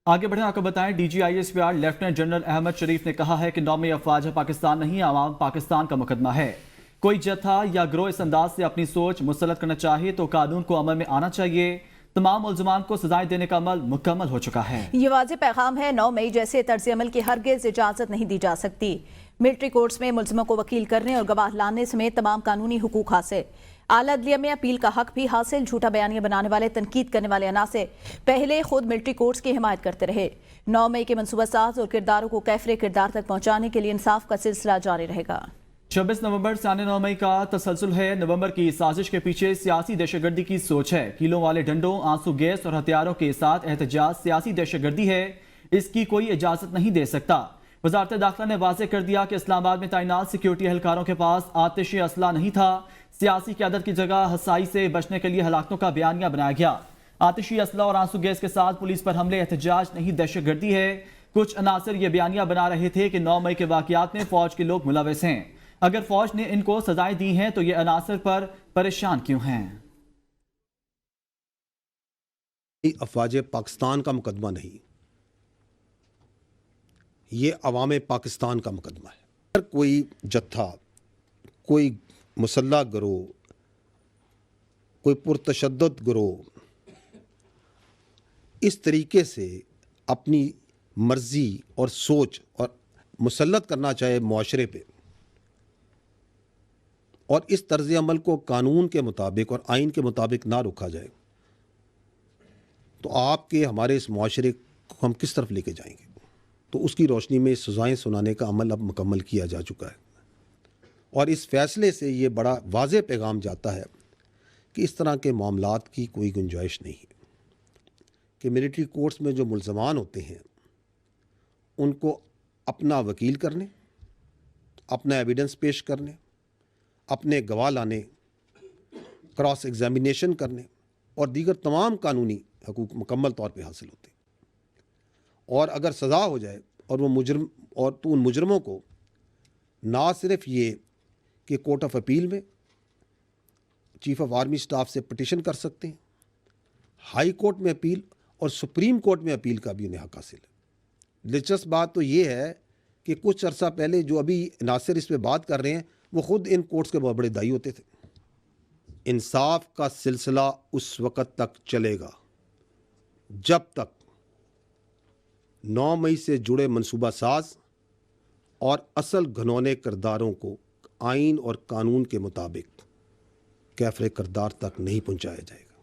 آگے بڑھیں، آپ کو بتائیں D G I S P R lieutenant general Ahmed Sharif نے کہا ہے کہ 9 افواج پاکستان نہیں، عوام پاکستان کا مقدمہ ہے۔ کوئی جتھا یا گروہ اس انداز سے اپنی سوچ مسلط کرنا چاہے تو قانون کو عمل میں آنا چاہیے۔ تمام ملزمان کو سزائیں دینے کا عمل مکمل ہو چکا ہے۔ یہ واضح پیغام ہے، 9 مئی جیسے طرز عمل کی ہرگز اجازت نہیں دی جا سکتی۔ ملٹری کورٹس میں ملزموں کو وکیل کرنے اور گواہ لانے سمیت تمام قانونی حقوق حاصل۔ اعلیٰ عدلیہ میں اپیل کا حق بھی حاصل۔ جھوٹا بیانیہ بنانے والے، تنقید کرنے والے عناصر پہلے خود ملٹری کورٹس کی حمایت کرتے رہے۔ 9 مئی کے منصوبہ ساز اور کرداروں کو کیفر کردار تک پہنچانے کے لیے انصاف کا سلسلہ جاری رہے گا۔ 26 نومبر سے 9 مئی کا تسلسل ہے۔ نومبر کی سازش کے پیچھے سیاسی دہشت گردی کی سوچ ہے۔ کیلوں والے ڈنڈوں، آنسو گیس اور ہتھیاروں کے ساتھ احتجاج سیاسی دہشت گردی ہے، اس کی کوئی اجازت نہیں دے سکتا۔ وزارت داخلہ نے واضح کر دیا کہ اسلام آباد میں تعینات سیکیورٹی اہلکاروں کے پاس آتشی اسلحہ نہیں تھا۔ سیاسی قیادت کی جگہ ہسائی سے بچنے کے لیے ہلاکتوں کا بیانیہ بنایا گیا۔ آتشی اسلحہ اور آنسو گیس کے ساتھ پولیس پر حملے احتجاج نہیں، دہشت گردی ہے۔ کچھ عناصر یہ بیانیہ بنا رہے تھے کہ 9 مئی کے واقعات میں فوج کے لوگ ملوث ہیں۔ اگر فوج نے ان کو سزائیں دی ہیں تو یہ عناصر پر پریشان کیوں ہیں؟ افواج پاکستان کا مقدمہ نہیں، یہ عوام پاکستان کا مقدمہ ہے۔ اگر کوئی جتھا، کوئی مسلح گروہ، کوئی پرتشدد گروہ اس طریقے سے اپنی مرضی اور سوچ اور مسلط کرنا چاہے معاشرے پہ، اور اس طرز عمل کو قانون کے مطابق اور آئین کے مطابق نہ روکا جائے، تو آپ کے ہمارے اس معاشرے کو ہم کس طرف لے کے جائیں گے؟ تو اس کی روشنی میں سزائیں سنانے کا عمل اب مکمل کیا جا چکا ہے، اور اس فیصلے سے یہ بڑا واضح پیغام جاتا ہے کہ اس طرح کے معاملات کی کوئی گنجائش نہیں ہے کہ ملٹری کورٹس میں جو ملزمان ہوتے ہیں ان کو اپنا وکیل کرنے، اپنا ایویڈنس پیش کرنے، اپنے گواہ لانے، کراس ایگزامینیشن کرنے اور دیگر تمام قانونی حقوق مکمل طور پہ حاصل ہوتے ہیں۔ اور اگر سزا ہو جائے اور وہ مجرم، اور تو ان مجرموں کو نہ صرف یہ کہ کورٹ آف اپیل میں چیف آف آرمی سٹاف سے پٹیشن کر سکتے ہیں، ہائی کورٹ میں اپیل اور سپریم کورٹ میں اپیل کا بھی انہیں حق حاصل ہے۔ دلچسپ بات تو یہ ہے کہ کچھ عرصہ پہلے جو ابھی عناصر اس پہ بات کر رہے ہیں وہ خود ان کورٹس کے بہت بڑے دائی ہوتے تھے۔ انصاف کا سلسلہ اس وقت تک چلے گا جب تک 9 مئی سے جڑے منصوبہ ساز اور اصل گھنونے کرداروں کو آئین اور قانون کے مطابق کیفر کردار تک نہیں پہنچایا جائے گا۔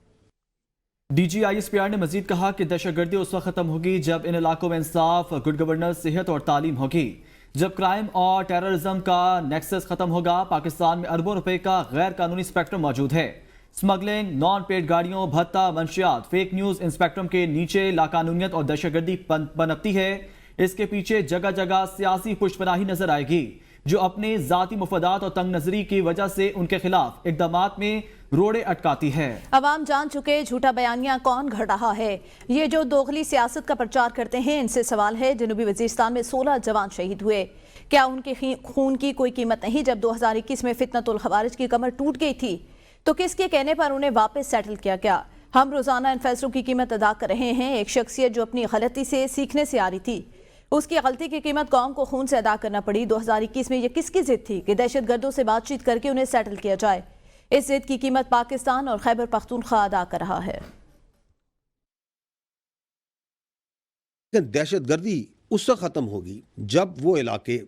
D G I S P R نے مزید کہا کہ دہشت گردی اس وقت ختم ہوگی جب ان علاقوں میں انصاف، گڈ گورننس، صحت اور تعلیم ہوگی۔ جب کرائم اور ٹیررزم کا نیکسس ختم ہوگا۔ پاکستان میں اربوں روپے کا غیر قانونی اسپیکٹرم موجود ہے۔ سمگلنگ، نان پیڈ گاڑیوں، بھتہ، منشیات، فیک نیوز ان اسپیکٹرم کے نیچے لاقانونیت اور دہشت گردی پنپتی ہے۔ اس کے پیچھے جگہ جگہ سیاسی پشت پناہی نظر آئے گی جو اپنے ذاتی مفادات اور تنگ نظری کی وجہ سے ان کے خلاف اقدامات میں روڑے اٹکاتی ہے۔ عوام جان چکے جھوٹا بیانیہ کون گھڑ رہا ہے۔ یہ جو دوغلی سیاست کا پرچار کرتے ہیں ان سے سوال ہے۔ جنوبی وزیرستان میں 16 جوان شہید ہوئے، کیا ان کے خون کی کوئی قیمت نہیں؟ جب 2021 میں فتنۃ الخوارج کی کمر ٹوٹ گئی تھی تو کس کے کہنے پر انہیں واپس سیٹل کیا گیا؟ ہم روزانہ ان فیصلوں کی قیمت ادا کر رہے ہیں۔ ایک شخصیت جو اپنی غلطی سے سیکھنے سے آ رہی تھی، اس کی غلطی کی قیمت قوم کو خون سے ادا کرنا پڑی۔ 2021 میں یہ کس کی ضد تھی کہ دہشت گردوں سے بات چیت کر کے انہیں سیٹل کیا جائے؟ اس ضد کی قیمت پاکستان اور خیبر پختونخوا ادا کر رہا ہے۔ دہشت گردی اس وقت ختم ہوگی جب وہ علاقے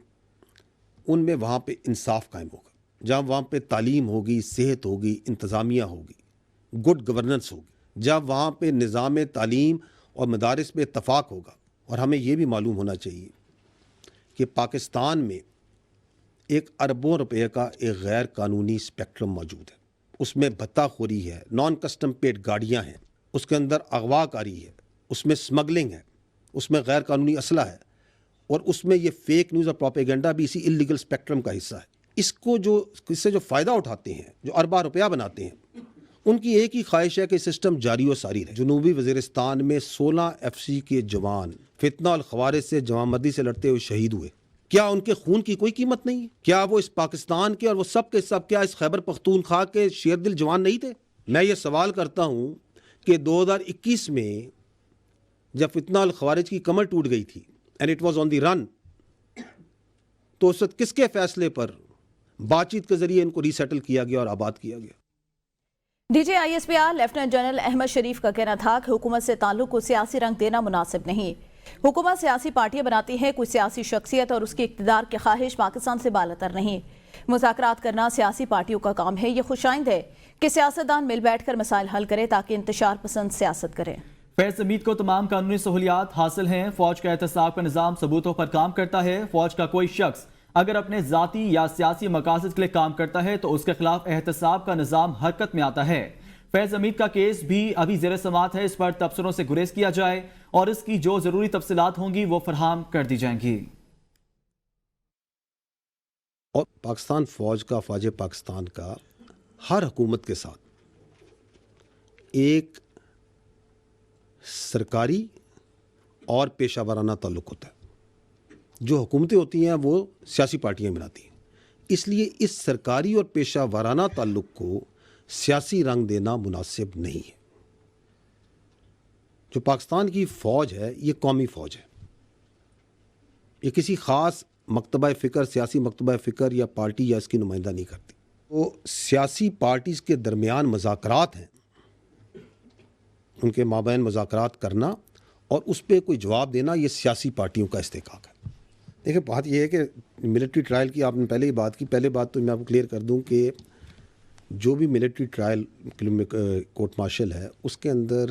ان میں وہاں پہ انصاف قائم ہوگا، جب وہاں پہ تعلیم ہوگی، صحت ہوگی، انتظامیہ ہوگی، گڈ گورننس ہوگی، جب وہاں پہ نظام تعلیم اور مدارس پہ اتفاق ہوگا۔ اور ہمیں یہ بھی معلوم ہونا چاہیے کہ پاکستان میں ایک اربوں روپے کا ایک غیر قانونی اسپیکٹرم موجود ہے۔ اس میں بھتہ خوری ہے، نان کسٹم پیڈ گاڑیاں ہیں، اس کے اندر اغوا کاری ہے، اس میں سمگلنگ ہے، اس میں غیر قانونی اسلحہ ہے، اور اس میں یہ فیک نیوز اور پروپیگنڈا بھی اسی انلیگل اسپیکٹرم کا حصہ ہے۔ اس سے جو فائدہ اٹھاتے ہیں، جو اربا روپیہ بناتے ہیں، ان کی ایک ہی خواہش ہے کہ سسٹم جاری و ساری رہے۔ جنوبی وزیرستان میں 16 FCC کے جوان فتنہ الخوارج سے جوانمردی سے لڑتے ہوئے شہید ہوئے۔ کیا ان کے خون کی کوئی قیمت نہیں ہے؟ کیا وہ اس پاکستان کے اور وہ سب کے سب کیا اس خیبر پختونخوا کے شیر دل جوان نہیں تھے؟ میں یہ سوال کرتا ہوں کہ 2021 میں جب فتنہ الخوارج کی کمر ٹوٹ گئی تھی اینڈ اٹ واز آن دی رن، تو اس وقت کس کے فیصلے پر بات چیت کے ذریعے ان کو ری سیٹل کیا گیا اور آباد کیا گیا؟ D G I S P R lieutenant general Ahmed Sharif کا کہنا تھا کہ حکومت سے تعلق کو سیاسی رنگ دینا مناسب نہیں. حکومت سیاسی پارٹیاں بناتی ہے، کوئی سیاسی شخصیت اور اس کی اقتدار کی خواہش پاکستان سے بالاتر نہیں. مذاکرات کرنا سیاسی پارٹیوں کا کام ہے. یہ خوشائند ہے کہ سیاستدان مل بیٹھ کر مسائل حل کرے تاکہ انتشار پسند سیاست کرے. فیض حمید کو تمام قانونی سہولیات حاصل ہیں. فوج کا احتساب کا نظام ثبوتوں پر کام کرتا ہے. فوج کا کوئی شخص اگر اپنے ذاتی یا سیاسی مقاصد کے لیے کام کرتا ہے تو اس کے خلاف احتساب کا نظام حرکت میں آتا ہے. فیض حمید کا کیس بھی ابھی زیر سماعت ہے. اس پر تبصروں سے گریز کیا جائے اور اس کی جو ضروری تفصیلات ہوں گی وہ فراہم کر دی جائیں گی. اور پاکستان فوج کا، فوج پاکستان کا ہر حکومت کے ساتھ ایک سرکاری اور پیشہ ورانہ تعلق ہوتا ہے. جو حکومتیں ہوتی ہیں وہ سیاسی پارٹیاں بناتی ہیں، اس لیے اس سرکاری اور پیشہ ورانہ تعلق کو سیاسی رنگ دینا مناسب نہیں ہے. جو پاکستان کی فوج ہے یہ قومی فوج ہے. یہ کسی خاص مکتبہ فکر، سیاسی مکتبہ فکر یا پارٹی یا اس کی نمائندہ نہیں کرتی. وہ سیاسی پارٹیز کے درمیان مذاکرات ہیں، ان کے مابین مذاکرات کرنا اور اس پہ کوئی جواب دینا یہ سیاسی پارٹیوں کا استحقاق ہے. دیکھیں بات یہ ہے کہ ملٹری ٹرائل کی آپ نے پہلے ہی بات کی. پہلے بات تو میں آپ کو کلیئر کر دوں کہ جو بھی ملٹری ٹرائل کورٹ مارشل ہے اس کے اندر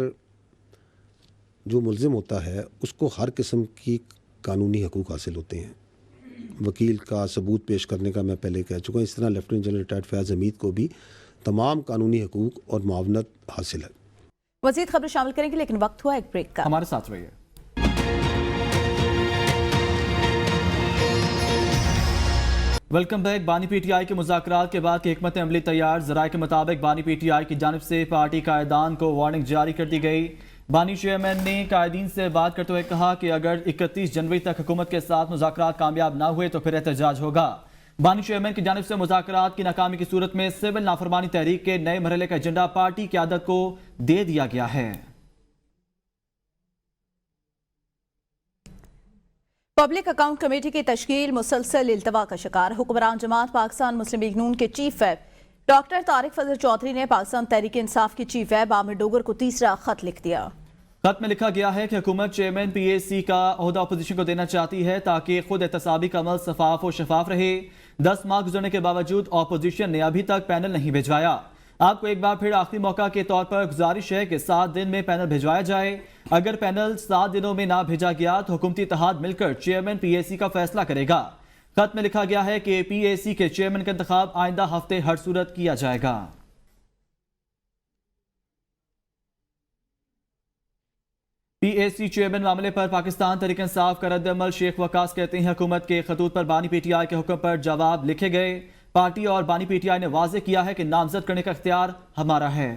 جو ملزم ہوتا ہے اس کو ہر قسم کی قانونی حقوق حاصل ہوتے ہیں. وکیل کا ثبوت پیش کرنے کا میں پہلے کہہ چکا ہوں. اس طرح لیفٹیننٹ جنرل ریٹائرڈ فیض حمید کو بھی تمام قانونی حقوق اور معاونت حاصل ہے. مزید خبر شامل کریں گے لیکن وقت ہوا ایک بریک کا. ہمارے ساتھ رہیے. Welcome back. بانی پی ٹی آئی کے مذاکرات کے بعد کی حکمت عملی تیار. ذرائع کے مطابق بانی پی ٹی آئی کی جانب سے پارٹی قائدان کو وارننگ جاری کر دی گئی. بانی چیئرمین نے قائدین سے بات کرتے ہوئے کہا کہ اگر 31 جنوری تک حکومت کے ساتھ مذاکرات کامیاب نہ ہوئے تو پھر احتجاج ہوگا. بانی چیئرمین کی جانب سے مذاکرات کی ناکامی کی صورت میں سول نافرمانی تحریک کے نئے مرحلے کا ایجنڈا پارٹی قیادت کو دے دیا گیا ہے. پبلک اکاؤنٹ کمیٹی کی تشکیل مسلسل التوا کا شکار. حکمران جماعت پاکستان مسلم لیگ نون کے چیف ویب ڈاکٹر طارق فضل چودھری نے پاکستان تحریک انصاف کی چیف ویب عامر ڈوگر کو تیسرا خط لکھ دیا. خط میں لکھا گیا ہے کہ حکومت چیئرمین پی اے سی کا عہدہ اپوزیشن کو دینا چاہتی ہے تاکہ خود احتسابی کا عمل شفاف و شفاف رہے. 10 ماہ گزرنے کے باوجود اپوزیشن نے ابھی تک پینل نہیں بھیجوایا. آپ کو ایک بار پھر آخری موقع کے طور پر گزارش ہے کہ 7 دن میں پینل بھیجوایا جائے. اگر پینل 7 دنوں میں نہ بھیجا گیا تو حکومتی اتحاد مل کر چیئرمین پی اے سی کا فیصلہ کرے گا. خط میں لکھا گیا ہے کہ پی اے سی کے چیئرمین کا انتخاب آئندہ ہفتے ہر صورت کیا جائے گا. پی اے سی چیئرمین معاملے پر پاکستان تحریک انصاف کا رد عمل. شیخ وقاص کہتے ہیں حکومت کے خطوط پر بانی پی ٹی آئی کے حکم پر جواب لکھے گئے. پارٹی اور بانی پی ٹی آئی نے واضح کیا ہے کہ نامزد کرنے کا اختیار ہمارا ہے.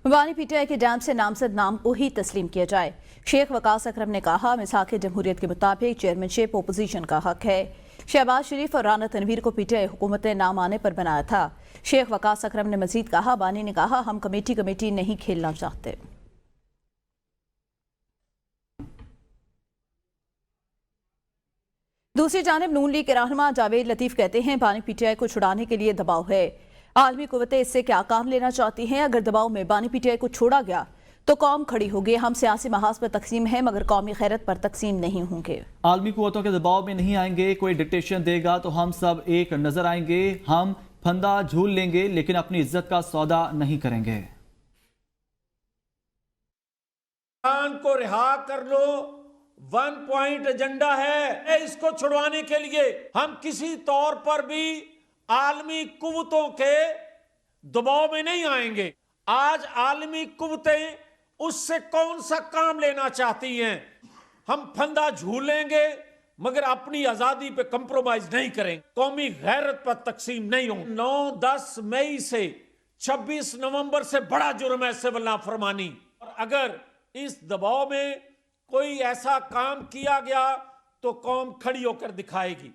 بانی پی ٹی آئی کے جانب سے نامزد نام کو ہی تسلیم کیا جائے. شیخ وقاص اکرم نے کہا مساق جمہوریت کے مطابق چیئرمین شپ اپوزیشن کا حق ہے. شہباز شریف اور رانا تنویر کو پی ٹی آئی حکومت نے نام آنے پر بنایا تھا. شیخ وقاص اکرم نے مزید کہا بانی نے کہا ہم کمیٹی نہیں کھیلنا چاہتے. دوسری جانب نون لیگ کے رہنما جاوید لطیف کہتے ہیں بانی پی ٹی آئی کو چھڑانے کے لیے دباؤ ہے. عالمی قوتیں اس سے کیا کام لینا چاہتی ہیں؟ اگر دباؤ میں بانی پی ٹی آئی کو چھوڑا گیا تو قوم کھڑی ہوگی. ہم سیاسی محاذ پر تقسیم ہیں مگر قومی خیرت پر تقسیم نہیں ہوں گے. عالمی قوتوں کے دباؤ میں نہیں آئیں گے. کوئی ڈکٹیشن دے گا تو ہم سب ایک نظر آئیں گے. ہم پھندا جھول لیں گے لیکن اپنی عزت کا سودا نہیں کریں گے. کو رہا کر لو 1 پوائنٹ ایجنڈا ہے. اس کو چھڑوانے کے لیے ہم کسی طور پر بھی عالمی قوتوں کے دباؤ میں نہیں آئیں گے. آج عالمی قوتیں اس سے کون سا کام لینا چاہتی ہیں؟ ہم پھندا جھولیں گے مگر اپنی آزادی پہ کمپرومائز نہیں کریں. قومی غیرت پر تقسیم نہیں ہوں. 9-10 مئی سے 26 نومبر سے بڑا جرم ہے سول نافرمانی. اور اگر اس دباؤ میں کوئی ایسا کام کیا گیا تو قوم کھڑی ہو کر دکھائے گی.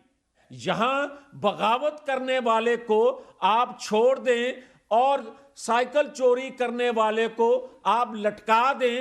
یہاں بغاوت کرنے والے کو آپ چھوڑ دیں اور سائیکل چوری کرنے والے کو آپ لٹکا دیں،